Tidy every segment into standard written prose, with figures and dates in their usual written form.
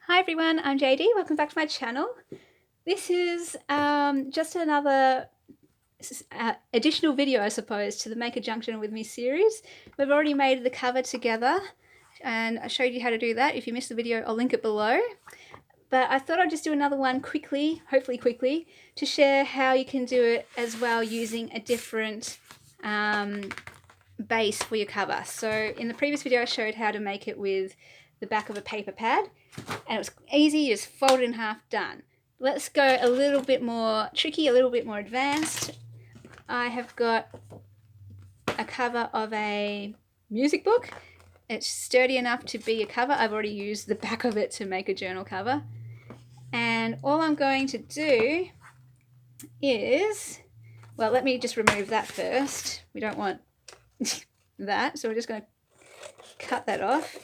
Hi everyone, I'm JD. Welcome back to my channel. This is just another additional video, I suppose, to the Make a Junction with Me series. We've already made the cover together and I showed you how to do that. If you missed the video, I'll link it below. But I thought I'd just do another one quickly, hopefully quickly, to share how you can do it as well using a different base for your cover. So in the previous video I showed how to make it with the back of a paper pad, and it was easy. You just fold it in half, done. Let's go a little bit more tricky, a little bit more advanced. I have got a cover of a music book. It's sturdy enough to be a cover. I've already used the back of it to make a journal cover. And all I'm going to do is, well, let me just remove that first. We don't want that, so we're just going to cut that off.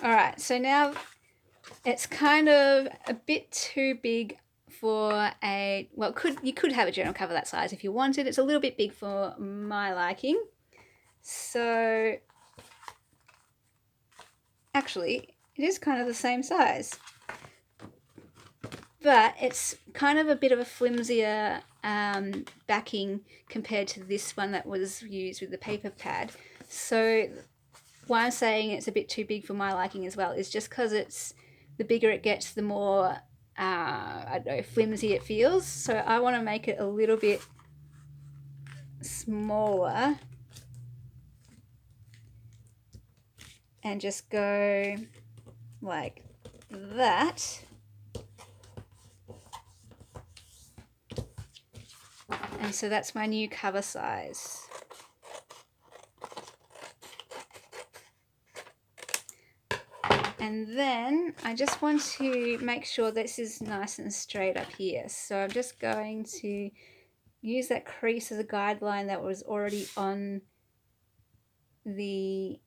Alright, so now it's kind of a bit too big for a, well, you could have a journal cover that size if you wanted. It's a little bit big for my liking. So actually it is kind of the same size, but it's kind of a bit of a flimsier backing compared to this one that was used with the paper pad. So why I'm saying it's a bit too big for my liking as well is just because it's, the bigger it gets, the more I don't know, flimsy it feels. So I want to make it a little bit smaller and just go like that. And so that's my new cover size. And then I just want to make sure this is nice and straight up here. So I'm just going to use that crease as a guideline that was already on the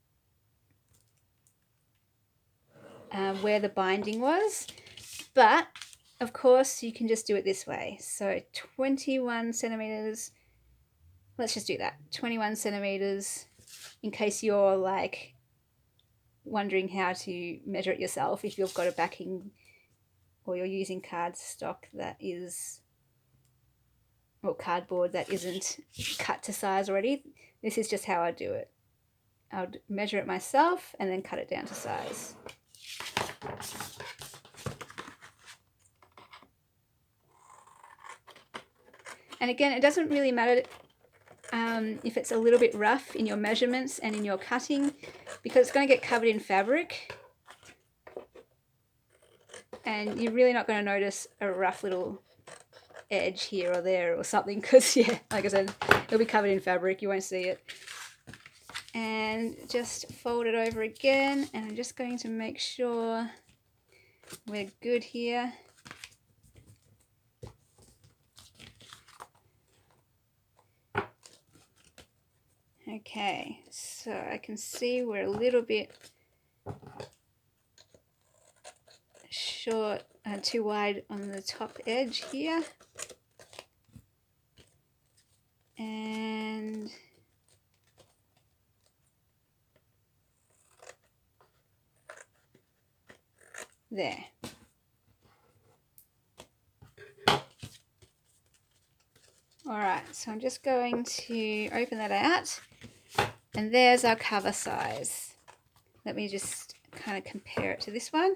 where the binding was. But of course you can just do it this way. So 21 centimeters, let's just do that, 21 centimeters, in case you're like wondering how to measure it yourself if you've got a backing or you're using cardstock that is, or cardboard that isn't cut to size already. This is just how I do it. I'll measure it myself and then cut it down to size. And again, it doesn't really matter if it's a little bit rough in your measurements and in your cutting, because it's going to get covered in fabric and you're really not going to notice a rough little edge here or there or something, because yeah, like I said, it'll be covered in fabric, you won't see it. And just fold it over again, and I'm just going to make sure we're good here. Okay, so I can see we're a little bit short, too wide on the top edge here. And there. Alright, so I'm just going to open that out, and there's our cover size. Let me just kind of compare it to this one.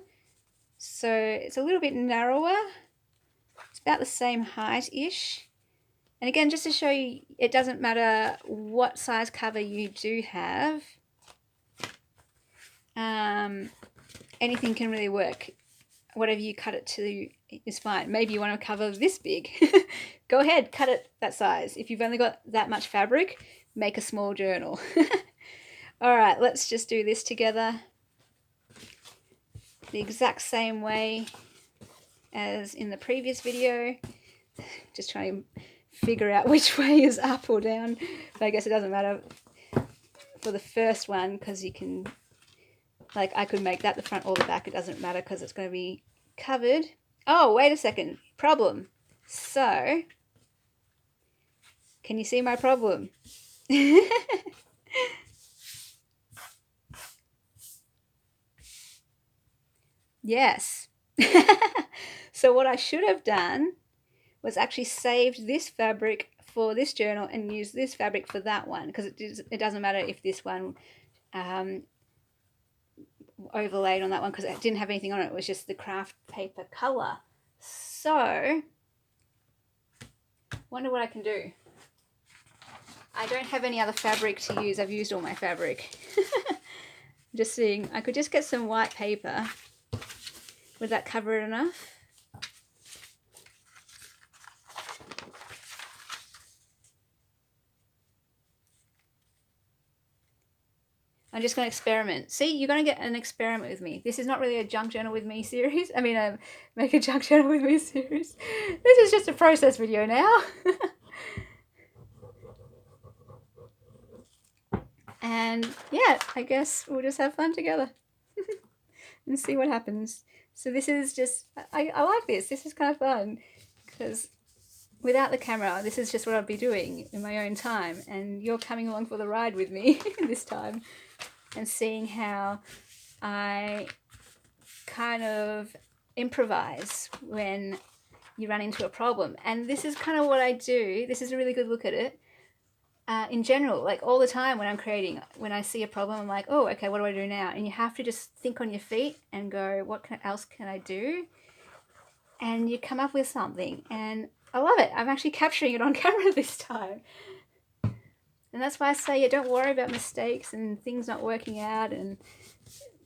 So it's a little bit narrower. It's about the same height-ish. And again, just to show you, it doesn't matter what size cover you do have. Anything can really work. Whatever you cut it to is fine. Maybe you want to cover this big. Go ahead, cut it that size. If you've only got that much fabric, make a small journal. Alright, let's just do this together the exact same way as in the previous video. Just trying to figure out which way is up or down, but I guess it doesn't matter for the first one, because you can, like, I could make that the front or the back, it doesn't matter because it's going to be covered. Oh, wait a second, problem. So Can you see my problem? Yes. So what I should have done was actually saved this fabric for this journal and used this fabric for that one, because it doesn't matter if this one overlaid on that one, because it didn't have anything on it. It was just the craft paper color. So wonder what I can do. I don't have any other fabric to use. I've used all my fabric. Just seeing, I could just get some white paper. Would that cover it enough? I'm just going to experiment. See, you're going to get an experiment with me. This is not really a junk journal with me series. I mean, make a junk journal with me series. This is just a process video now. And yeah, I guess we'll just have fun together and see what happens. So this is just, I like this. This is kind of fun because without the camera, this is just what I'd be doing in my own time. And you're coming along for the ride with me this time and seeing how I kind of improvise when you run into a problem. And this is kind of what I do. This is a really good look at it. In general, like all the time when I'm creating, when I see a problem, I'm like, oh, okay, what do I do now? And you have to just think on your feet and go, what else can I do? And you come up with something. And I love it. I'm actually capturing it on camera this time. And that's why I say, yeah, don't worry about mistakes and things not working out and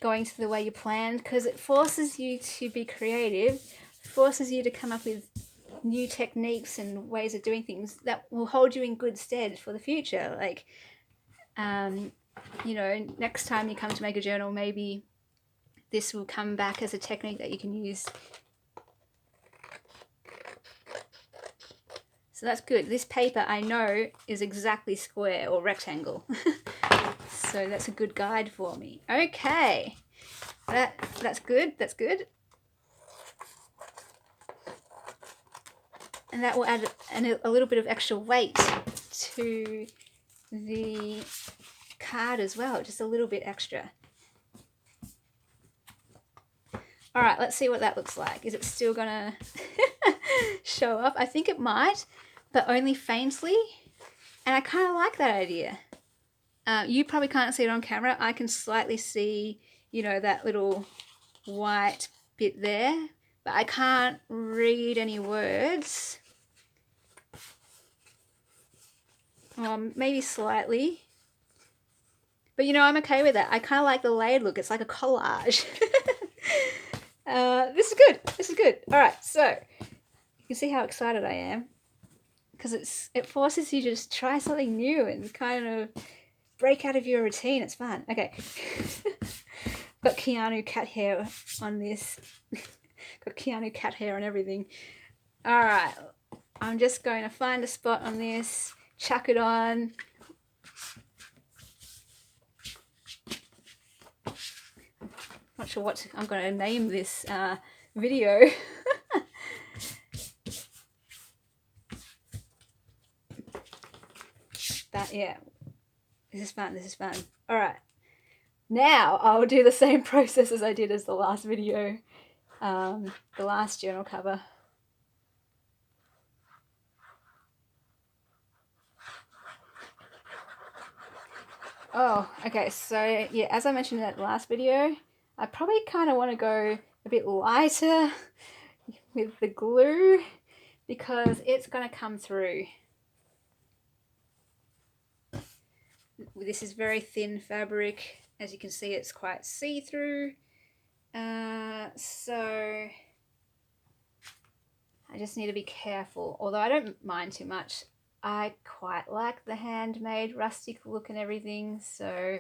going to the way you planned, because it forces you to be creative, forces you to come up with new techniques and ways of doing things that will hold you in good stead for the future. Like, you know, next time you come to make a journal, maybe this will come back as a technique that you can use. So that's good. This paper I know is exactly square or rectangle. So that's a good guide for me. Okay, that's good. That's good. And that will add a little bit of extra weight to the card as well, just a little bit extra. All right, let's see what that looks like. Is it still gonna show up? I think it might, but only faintly. And I kind of like that idea. You probably can't see it on camera. I can slightly see, you know, that little white bit there, but I can't read any words. Maybe slightly. But, you know, I'm okay with that. I kind of like the layered look. It's like a collage. This is good. This is good. All right, so you can see how excited I am because it forces you to just try something new and kind of break out of your routine. It's fun. Okay. Got Keanu cat hair on this. Got Keanu cat hair on everything. All right. I'm just going to find a spot on this. Chuck it on. Not sure what I'm going to name this video. But yeah, this is fun. This is fun. All right. Now I'll do the same process as I did as the last video, the last journal cover. Oh, okay, so yeah, as I mentioned in that last video, I probably kind of want to go a bit lighter with the glue because it's going to come through. This is very thin fabric. As you can see, it's quite see-through. So I just need to be careful, although I don't mind too much. I quite like the handmade rustic look and everything, so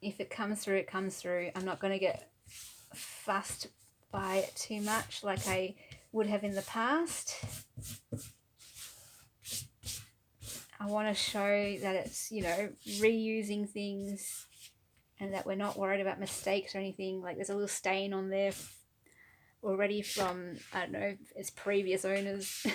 if it comes through, it comes through. I'm not going to get fussed by it too much like I would have in the past. I want to show that it's, you know, reusing things and that we're not worried about mistakes or anything. Like there's a little stain on there already from, I don't know, its previous owners.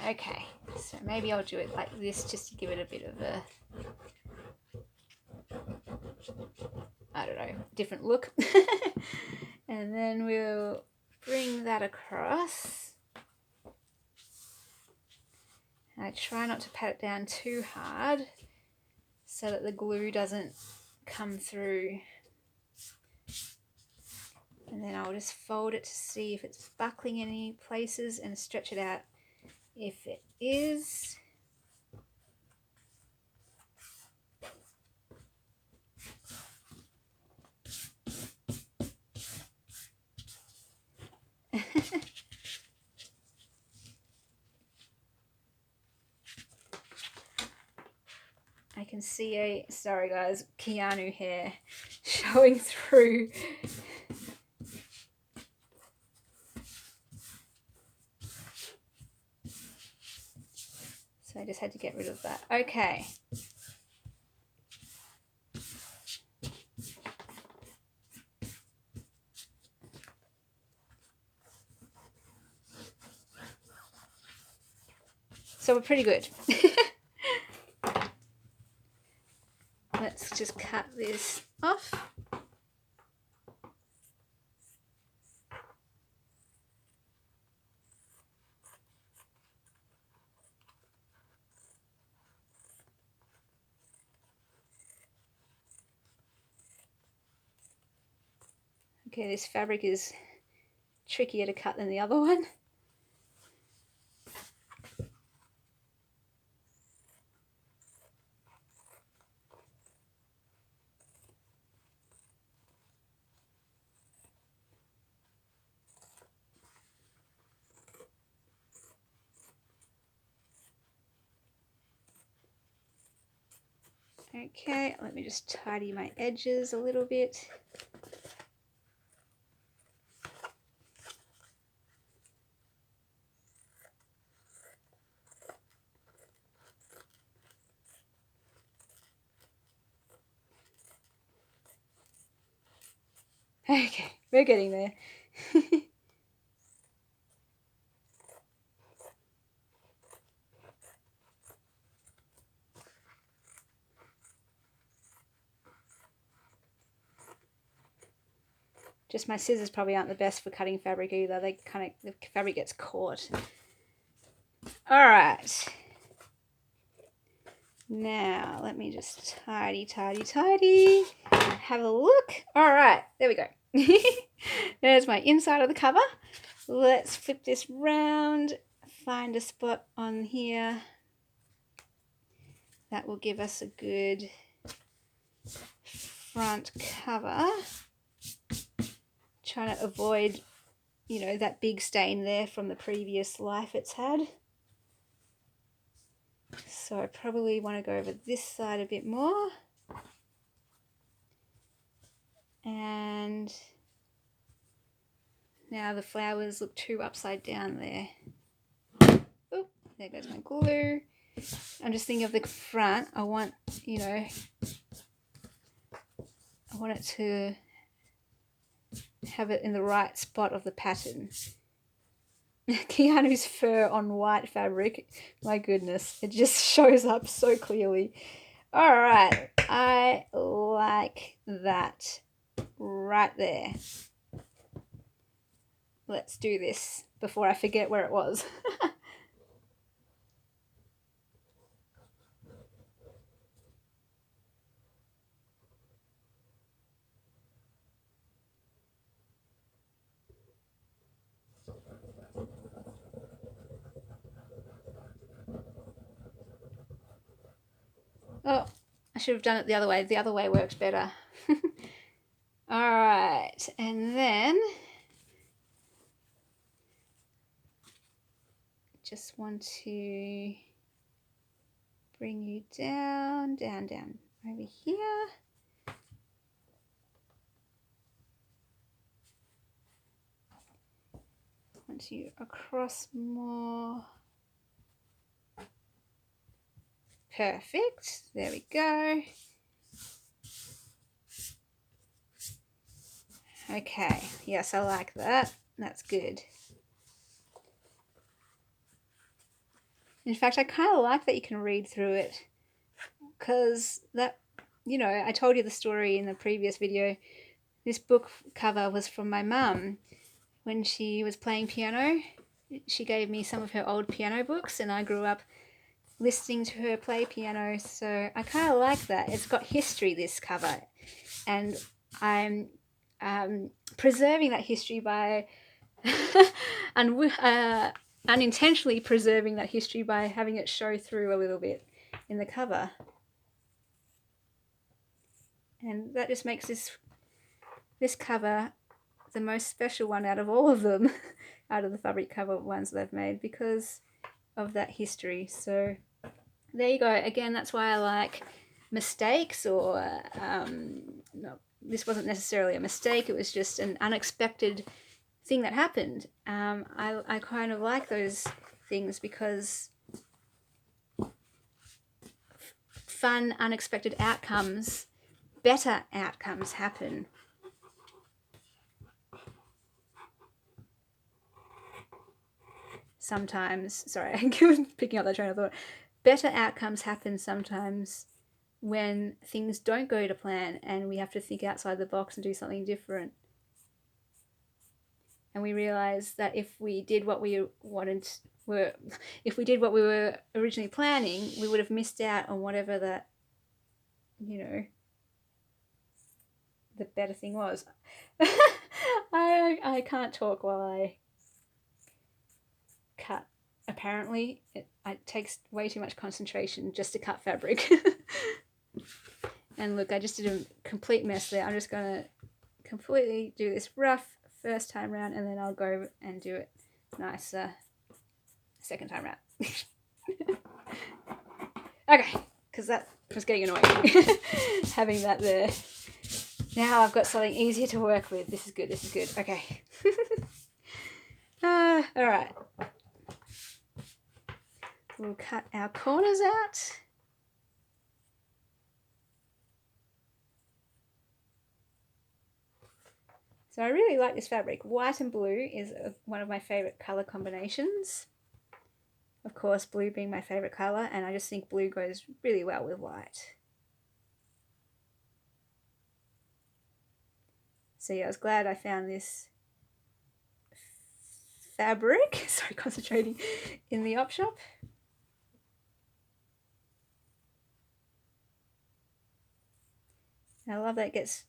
Okay, so maybe I'll do it like this just to give it a bit of a, I don't know, different look. And then we'll bring that across. And I try not to pat it down too hard so that the glue doesn't come through. And then I'll just fold it to see if it's buckling in any places and stretch it out if it is. I can see sorry guys, Keanu hair showing through. So I just had to get rid of that. Okay. So we're pretty good. Let's just cut this off. Okay, this fabric is trickier to cut than the other one. Okay, let me just tidy my edges a little bit. Okay, we're getting there. Just my scissors probably aren't the best for cutting fabric either. The fabric gets caught. All right. Now, let me just tidy. Have a look. All right, there we go. There's my inside of the cover. Let's flip this round, find a spot on here that will give us a good front cover. Trying to avoid, you know, that big stain there from the previous life it's had. So I probably want to go over this side a bit more. And now the flowers look too upside down there. Oh, there goes my glue. I'm just thinking of the front. I want, you know, I want it to have it in the right spot of the pattern. Keanu's fur on white fabric. My goodness, it just shows up so clearly. All right, I like that right there. Let's do this before I forget where it was. Oh, I should have done it the other way. The other way works better. All right, and then just want to bring you down over here. Want you across more. Perfect. There we go. Okay. Yes, I like that. That's good. In fact, I kind of like that you can read through it, because that, you know, I told you the story in the previous video. This book cover was from my mum when she was playing piano. She gave me some of her old piano books, and I grew up listening to her play piano, so I kind of like that. It's got history, this cover, and I'm preserving that history by unintentionally preserving that history by having it show through a little bit in the cover. And that just makes this cover the most special one out of all of them, out of the fabric cover ones that I've made, because of that history. So there you go. Again, that's why I like mistakes, or no, this wasn't necessarily a mistake, it was just an unexpected thing that happened. I kind of like those things because fun, unexpected outcomes, better outcomes happen. Sometimes, sorry, I keep picking up that train of thought. Better outcomes happen sometimes when things don't go to plan and we have to think outside the box and do something different. And we realize that if we did what we wanted, if we did what we were originally planning, we would have missed out on whatever that, you know, the better thing was. I can't talk while I cut. Apparently, it takes way too much concentration just to cut fabric. And look, I just did a complete mess there. I'm just going to completely do this rough first time round, and then I'll go and do it nicer second time round. Okay, because that was getting annoying. Having that there. Now I've got something easier to work with. This is good, this is good. Okay. Alright. We'll cut our corners out. So I really like this fabric. White and blue is one of my favourite colour combinations. Of course, blue being my favourite colour, and I just think blue goes really well with white. So yeah, I was glad I found this fabric, sorry, concentrating, in the op shop. And I love that it gets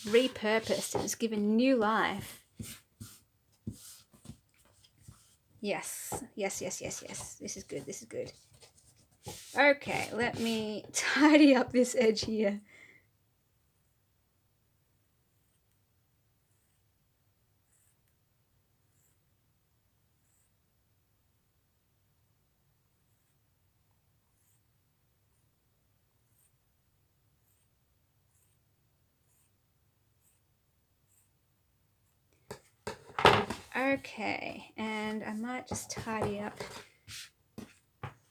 repurposed and it's given new life. Yes, yes, yes, yes, yes. This is good, this is good. Okay, let me tidy up this edge here. Okay, and I might just tidy up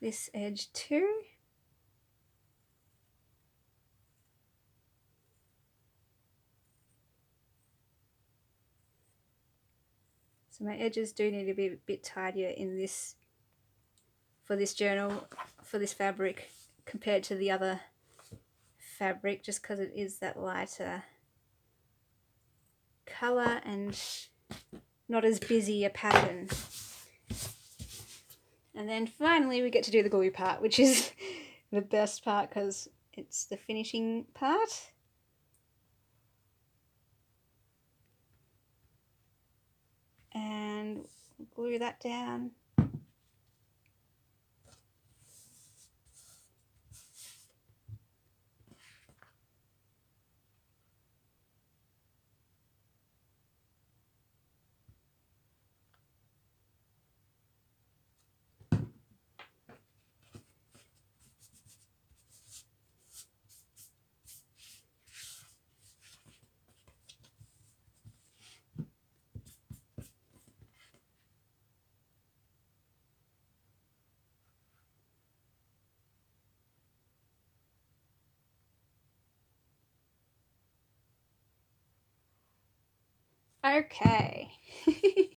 this edge too. So my edges do need to be a bit tidier in this, for this journal, for this fabric, compared to the other fabric, just because it is that lighter colour and not as busy a pattern. And then finally we get to do the glue part, which is the best part because it's the finishing part. And glue that down. Okay.